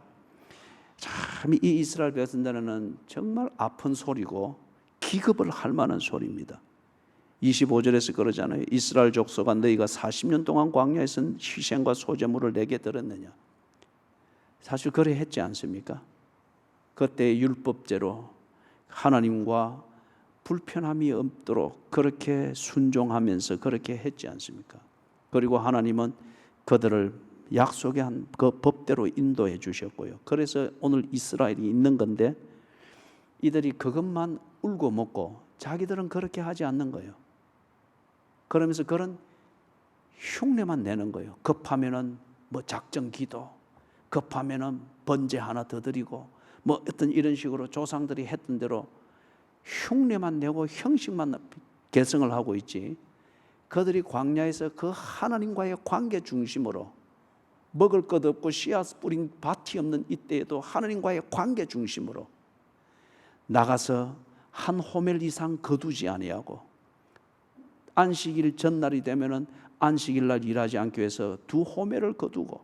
참 이 이스라엘 백성들은 정말 아픈 소리고 기겁을 할 만한 소리입니다. 25절에서 그러잖아요. 이스라엘 족속아, 너희가 40년 동안 광야에서 희생과 소제물을 내게 드렸느냐? 사실 그래 했지 않습니까? 그때 율법제로 하나님과 불편함이 없도록 그렇게 순종하면서 그렇게 했지 않습니까? 그리고 하나님은 그들을 약속의 한 그 법대로 인도해 주셨고요. 그래서 오늘 이스라엘이 있는 건데, 이들이 그것만 울고 먹고 자기들은 그렇게 하지 않는 거예요. 그러면서 그런 흉내만 내는 거예요. 급하면은 뭐 작정 기도, 급하면은 번제 하나 더 드리고 뭐 어떤 이런 식으로 조상들이 했던 대로 흉내만 내고 형식만 개성을 하고 있지. 그들이 광야에서 그 하나님과의 관계 중심으로 먹을 것 없고 씨앗 뿌린 밭이 없는 이때에도 하나님과의 관계 중심으로 나가서 한 호멜 이상 거두지 아니하고 안식일 전날이 되면은 안식일 날 일하지 않기 위해서 2호멜을 거두고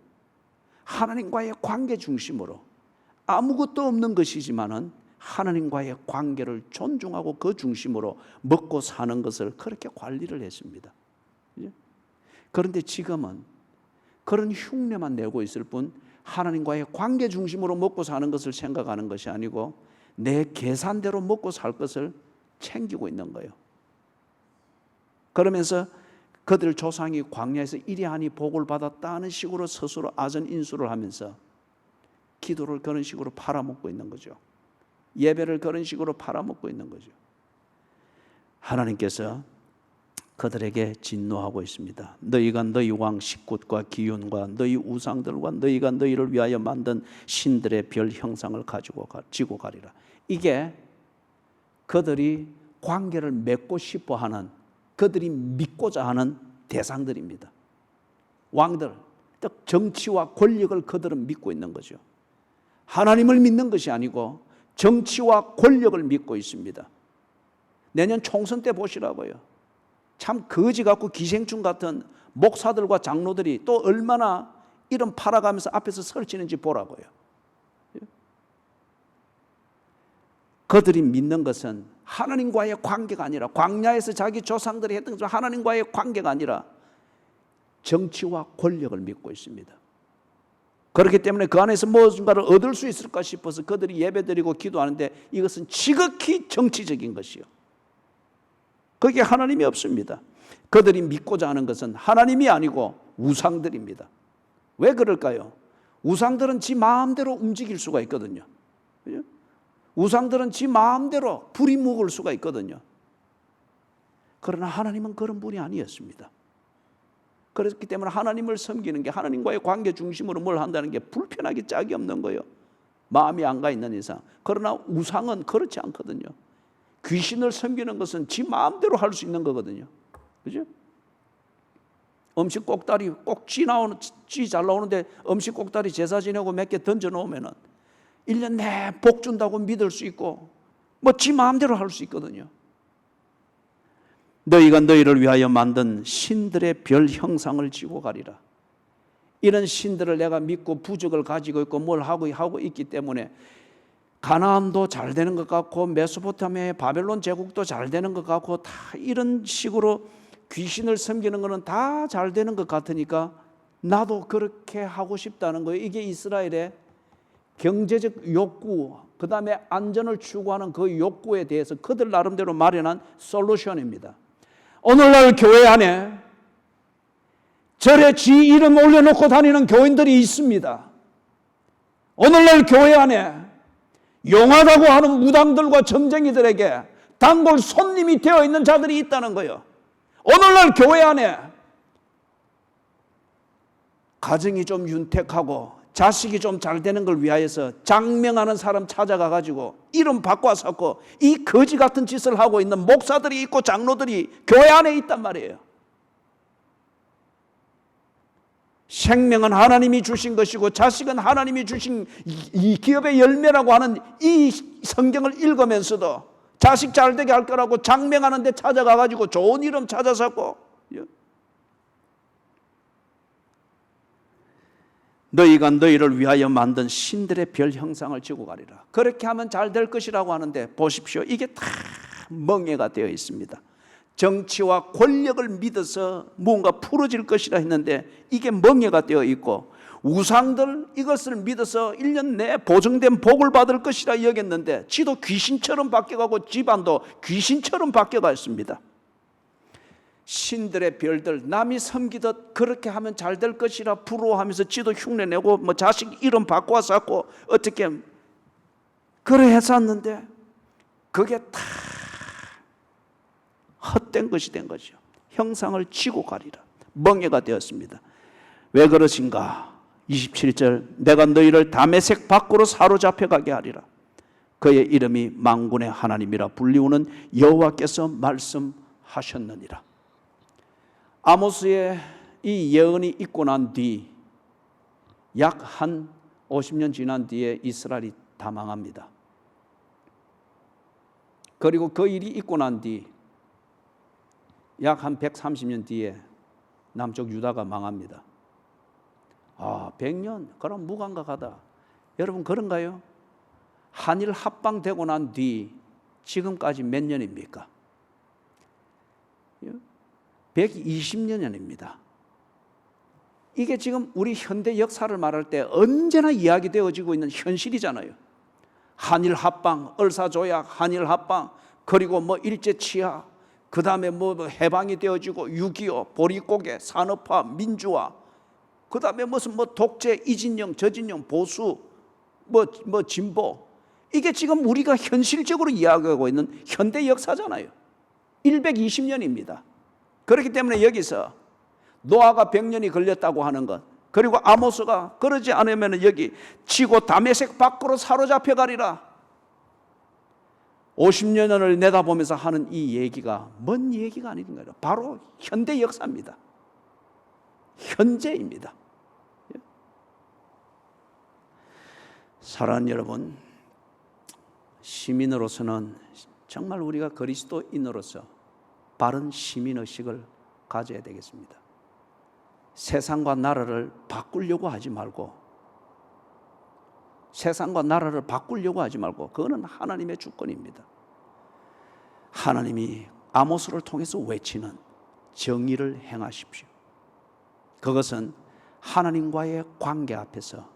하나님과의 관계 중심으로 아무것도 없는 것이지만은 하나님과의 관계를 존중하고 그 중심으로 먹고 사는 것을 그렇게 관리를 했습니다. 그런데 지금은 그런 흉내만 내고 있을 뿐 하나님과의 관계 중심으로 먹고 사는 것을 생각하는 것이 아니고 내 계산대로 먹고 살 것을 챙기고 있는 거예요. 그러면서 그들 조상이 광야에서 이리하니 복을 받았다는 식으로 스스로 아전인수를 하면서 기도를 그런 식으로 팔아먹고 있는 거죠. 예배를 그런 식으로 팔아먹고 있는 거죠. 하나님께서 그들에게 진노하고 있습니다. 너희가 너희 왕 식굿과 기윤과 너희 우상들과 너희가 너희를 위하여 만든 신들의 별 형상을 가지고 지고 가리라. 이게 그들이 관계를 맺고 싶어하는, 그들이 믿고자 하는 대상들입니다. 왕들, 즉 정치와 권력을 그들은 믿고 있는 거죠. 하나님을 믿는 것이 아니고 정치와 권력을 믿고 있습니다. 내년 총선 때 보시라고요. 참 거지 같고 기생충 같은 목사들과 장로들이 또 얼마나 이름 팔아가면서 앞에서 설치는지 보라고요. 그들이 믿는 것은 하나님과의 관계가 아니라, 광야에서 자기 조상들이 했던 것처럼 하나님과의 관계가 아니라 정치와 권력을 믿고 있습니다. 그렇기 때문에 그 안에서 무엇인가를 얻을 수 있을까 싶어서 그들이 예배드리고 기도하는데 이것은 지극히 정치적인 것이요, 거기에 하나님이 없습니다. 그들이 믿고자 하는 것은 하나님이 아니고 우상들입니다. 왜 그럴까요? 우상들은 지 마음대로 움직일 수가 있거든요. 그죠? 우상들은 지 마음대로 부리묵을 수가 있거든요. 그러나 하나님은 그런 분이 아니었습니다. 그렇기 때문에 하나님을 섬기는 게, 하나님과의 관계 중심으로 뭘 한다는 게 불편하기 짝이 없는 거예요. 마음이 안 가 있는 이상. 그러나 우상은 그렇지 않거든요. 귀신을 섬기는 것은 지 마음대로 할 수 있는 거거든요. 그죠? 음식 꼭다리 꼭 쥐 잘 나오는데 음식 꼭다리 제사 지내고 몇 개 던져 놓으면은 1년 내 복 준다고 믿을 수 있고 뭐 지 마음대로 할 수 있거든요. 너희가 너희를 위하여 만든 신들의 별 형상을 지고 가리라. 이런 신들을 내가 믿고 부적을 가지고 있고 뭘 하고 있기 때문에 가나안도 잘 되는 것 같고 메소포타미아의 바벨론 제국도 잘 되는 것 같고 다 이런 식으로 귀신을 섬기는 것은 다 잘 되는 것 같으니까 나도 그렇게 하고 싶다는 거예요. 이게 이스라엘의 경제적 욕구, 그 다음에 안전을 추구하는 그 욕구에 대해서 그들 나름대로 마련한 솔루션입니다. 오늘날 교회 안에 절에 지 이름 올려놓고 다니는 교인들이 있습니다. 오늘날 교회 안에 용하다고 하는 무당들과 점쟁이들에게 단골 손님이 되어 있는 자들이 있다는 거예요. 오늘날 교회 안에 가정이 좀 윤택하고 자식이 좀 잘 되는 걸 위하여서 장명하는 사람 찾아가 가지고 이름 바꿔서 이 거지 같은 짓을 하고 있는 목사들이 있고 장로들이 교회 안에 있단 말이에요. 생명은 하나님이 주신 것이고 자식은 하나님이 주신 이 기업의 열매라고 하는 이 성경을 읽으면서도 자식 잘 되게 할 거라고 장명하는 데 찾아가 가지고 좋은 이름 찾아서 너희가 너희를 위하여 만든 신들의 별 형상을 지고 가리라. 그렇게 하면 잘 될 것이라고 하는데 보십시오. 이게 다 멍해가 되어 있습니다. 정치와 권력을 믿어서 뭔가 풀어질 것이라 했는데 이게 멍해가 되어 있고, 우상들 이것을 믿어서 1년 내에 보증된 복을 받을 것이라 여겼는데 지도 귀신처럼 바뀌어가고 집안도 귀신처럼 바뀌어가 있습니다. 신들의 별들 남이 섬기듯 그렇게 하면 잘 될 것이라 부러워하면서 지도 흉내내고 뭐 자식 이름 바꿔서 하고 어떻게 그래 했었는데 그게 다 헛된 것이 된 거죠. 형상을 지고 가리라. 멍에가 되었습니다. 왜 그러신가? 27절, 내가 너희를 다메섹 밖으로 사로잡혀 가게 하리라. 그의 이름이 만군의 하나님이라 불리우는 여호와께서 말씀하셨느니라. 아모스의 이 예언이 있고 난 뒤 약 한 50년 지난 뒤에 이스라엘이 다 망합니다. 그리고 그 일이 있고 난 뒤 약 한 130년 뒤에 남쪽 유다가 망합니다. 100년? 그럼 무감각하다. 여러분 그런가요? 한일 합방되고 난 뒤 지금까지 몇 년입니까? 120년입니다. 이게 지금 우리 현대 역사를 말할 때 언제나 이야기되어지고 있는 현실이잖아요. 한일 합방, 을사조약, 한일 합방, 그리고 뭐 일제치하, 그 다음에 뭐 해방이 되어지고 6.25, 보릿고개, 산업화, 민주화, 그 다음에 무슨 뭐 독재, 이진영, 저진영, 보수, 뭐 진보, 이게 지금 우리가 현실적으로 이야기하고 있는 현대 역사잖아요. 120년입니다. 그렇기 때문에 여기서 노아가 100년이 걸렸다고 하는 것, 그리고 아모스가 그러지 않으면 여기 치고 다메섹 밖으로 사로잡혀 가리라. 50년을 내다보면서 하는 이 얘기가 먼 얘기가 아닌가요? 바로 현대 역사입니다. 현재입니다. 사랑하는 여러분, 시민으로서는 정말 우리가 그리스도인으로서 바른 시민의식을 가져야 되겠습니다. 세상과 나라를 바꾸려고 하지 말고, 세상과 나라를 바꾸려고 하지 말고, 그거는 하나님의 주권입니다. 하나님이 아모스를 통해서 외치는 정의를 행하십시오. 그것은 하나님과의 관계 앞에서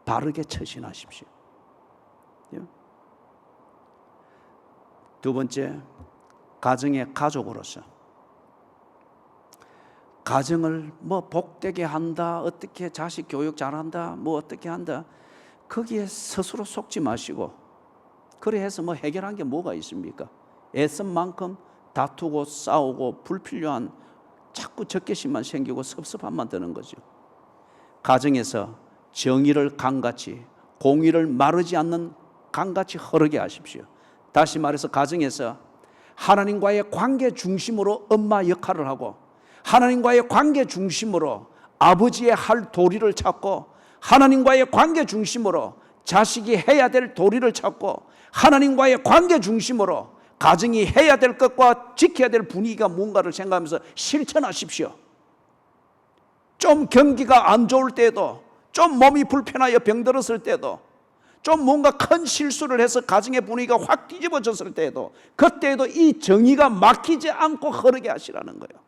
바르게 처신하십시오. 두 번째, 가정의 가족으로서 가정을 뭐 복되게 한다, 어떻게 자식 교육 잘한다, 뭐 어떻게 한다, 거기에 스스로 속지 마시고, 그래 해서 뭐 해결한 게 뭐가 있습니까? 애쓴 만큼 다투고 싸우고 불필요한 자꾸 적개심만 생기고 섭섭함만 드는 거죠. 가정에서 정의를 강같이, 공의를 마르지 않는 강같이 흐르게 하십시오. 다시 말해서 가정에서 하나님과의 관계 중심으로 엄마 역할을 하고, 하나님과의 관계 중심으로 아버지의 할 도리를 찾고, 하나님과의 관계 중심으로 자식이 해야 될 도리를 찾고, 하나님과의 관계 중심으로 가정이 해야 될 것과 지켜야 될 분위기가 뭔가를 생각하면서 실천하십시오. 좀 경기가 안 좋을 때도, 좀 몸이 불편하여 병들었을 때도, 좀 뭔가 큰 실수를 해서 가정의 분위기가 확 뒤집어졌을 때도, 그때에도 이 정의가 막히지 않고 흐르게 하시라는 거예요.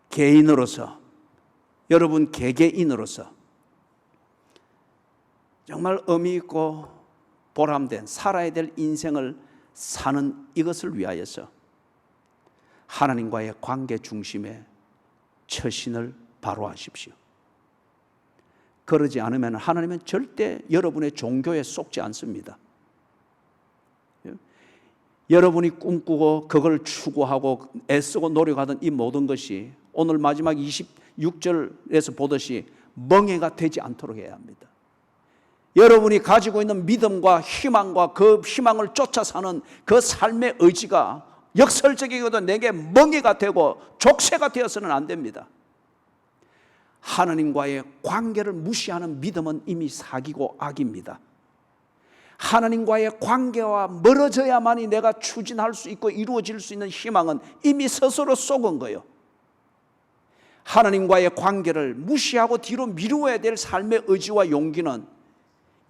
개인으로서, 여러분 개개인으로서 정말 의미 있고 보람된 살아야 될 인생을 사는 이것을 위하여서 하나님과의 관계 중심에 처신을 바로 하십시오. 그러지 않으면 하나님은 절대 여러분의 종교에 속지 않습니다. 여러분이 꿈꾸고 그걸 추구하고 애쓰고 노력하던 이 모든 것이 오늘 마지막 26절에서 보듯이 멍해가 되지 않도록 해야 합니다. 여러분이 가지고 있는 믿음과 희망과 그 희망을 쫓아 사는 그 삶의 의지가 역설적이고도 내게 멍해가 되고 족쇄가 되어서는 안 됩니다. 하나님과의 관계를 무시하는 믿음은 이미 사기고 악입니다. 하나님과의 관계와 멀어져야만이 내가 추진할 수 있고 이루어질 수 있는 희망은 이미 스스로 속은 거예요. 하나님과의 관계를 무시하고 뒤로 미루어야 될 삶의 의지와 용기는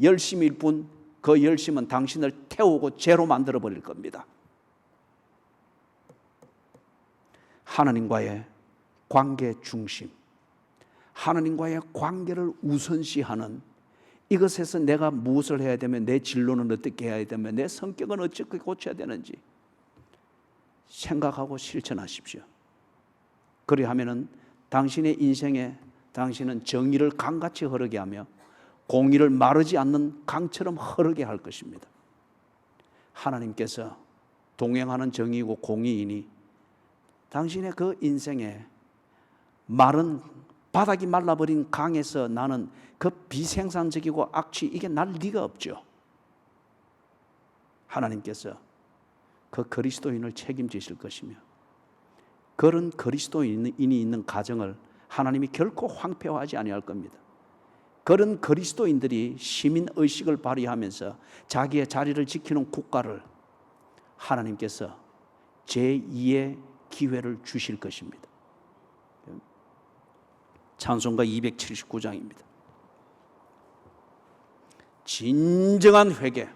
열심일 뿐, 그 열심은 당신을 태우고 죄로 만들어 버릴 겁니다. 하나님과의 관계 중심, 하나님과의 관계를 우선시하는 이것에서 내가 무엇을 해야 되면, 내 진로는 어떻게 해야 되면, 내 성격은 어떻게 고쳐야 되는지 생각하고 실천하십시오. 그리하면은 당신의 인생에 당신은 정의를 강같이 흐르게 하며 공의를 마르지 않는 강처럼 흐르게 할 것입니다. 하나님께서 동행하는 정의고 공의이니 당신의 그 인생에 마른 바닥이 말라버린 강에서 나는 그 비생산적이고 악취 이게 날 리가 없죠. 하나님께서 그 그리스도인을 책임지실 것이며 그런 그리스도인이 있는 가정을 하나님이 결코 황폐화하지 아니할 겁니다. 그런 그리스도인들이 시민의식을 발휘하면서 자기의 자리를 지키는 국가를 하나님께서 제2의 기회를 주실 것입니다. 찬송가 279장입니다. 진정한 회개,